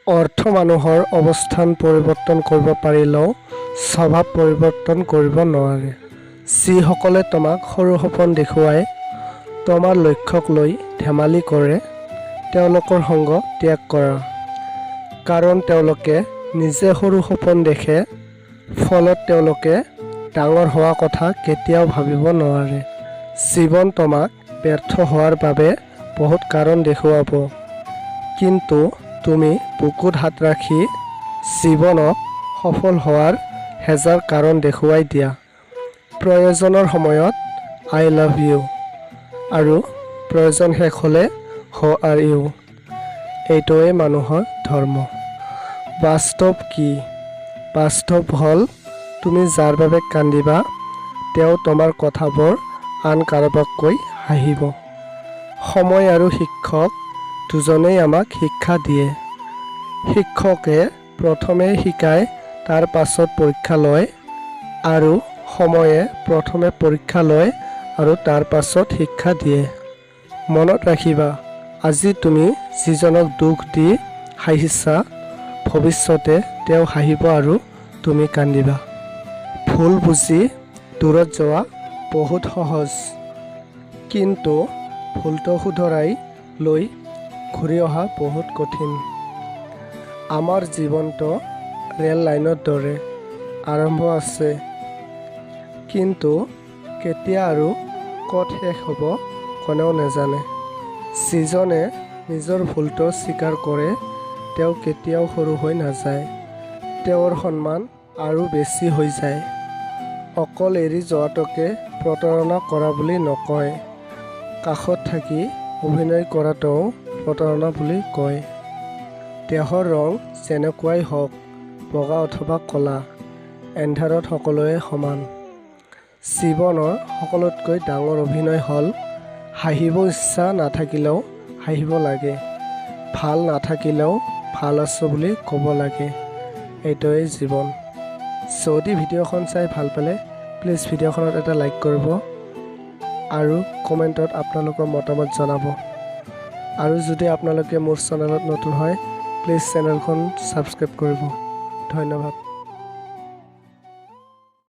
অৰ্থ মানুহৰ অৱস্থান পৰিৱৰ্তন কৰিব পাৰিলেও স্বভাৱ পৰিৱৰ্তন কৰিব নোৱাৰে। যিসকলে তোমাক সৰু সপোন দেখুৱাই তোমাৰ লক্ষ্যক লৈ ধেমালি কৰে, তেওঁলোকৰ সংগ ত্যাগ কৰা। কাৰণ তেওঁলোকে নিজে সৰু সপোন দেখে, ফলত তেওঁলোকে ডাঙৰ হোৱা কথা কেতিয়াও ভাবিব নোৱাৰে। জীৱন তোমাক ব্যৰ্থ হোৱাৰ বাবে বহুত কাৰণ দেখুৱাব, কিন্তু তুমি বুকুত হাত ৰাখি জীৱনক সফল হোৱাৰ হেজাৰ কাৰণ দেখুৱাই দিয়া। প্ৰয়োজনৰ সময়ত আই লাভ ইউ আৰু প্ৰয়োজন শেষ হ'লে হৌ আৰ ইউ। এইটোৱেই মানুহৰ ধৰ্ম। বাস্তৱ কি? বাস্তৱ হ'ল তুমি যাৰ বাবে কান্দিবা তেওঁ তোমাৰ কথাবোৰ আন কাৰোবাক কৈ হাঁহিব। সময় আৰু শিক্ষক দুজনেই আমাক শিক্ষা দিয়ে। শিক্ষকে প্ৰথমে শিকায়, তাৰ পাছত পৰীক্ষা লয়, আৰু সময়ে প্ৰথমে পৰীক্ষা লয় আৰু তাৰ পাছত শিক্ষা দিয়ে। মনত ৰাখিবা, আজি তুমি যিজনক দুখ দি হাঁহিছা, ভৱিষ্যতে তেওঁ হাঁহিব আৰু তুমি কান্দিবা। ভুল বুজি দূৰত যোৱা বহুত সহজ, কিন্তু ভুলটো শুধৰাই লৈ ঘূৰি অহা বহুত কঠিন। আমাৰ জীৱনটো ৰেল লাইনৰ দৰে, আৰম্ভ আছে, কিন্তু কেতিয়া আৰু ক'ত শেষ হ'ব কোনেও নাজানে। যিজনে নিজৰ ভুলটো স্বীকাৰ কৰে তেওঁ কেতিয়াও সৰু হৈ নাযায়, তেওঁৰ সন্মান আৰু বেছি হৈ যায়। অকল এৰি যোৱাটোকে প্ৰতাৰণা কৰা বুলি নকয়, কাষত থাকি অভিনয় কৰাটোও প্ৰতাৰণা বুলি কয়। দেহৰ ৰং যেনেকুৱাই হওক, বগা অথবা ক'লা, এন্ধাৰত সকলোৱে সমান। জীৱনৰ সকলোতকৈ ডাঙৰ অভিনয় হ'ল হাঁহিব ইচ্ছা নাথাকিলেও হাঁহিব লাগে, ভাল নাথাকিলেও ভাল আছো বুলি ক'ব লাগে। এইটোৱেই জীৱন। যদি ভিডিঅ'খন চাই ভাল পালে প্লিজ ভিডিঅ'খনত এটা লাইক কৰিব আৰু কমেণ্টত আপোনালোকৰ মতামত জনাব। আৰু যদি আপোনালোকে মোৰ চেনেলত নতুন হয় প্লিজ চেনেলখন ছাবস্ক্ৰাইব কৰিব। ধন্যবাদ।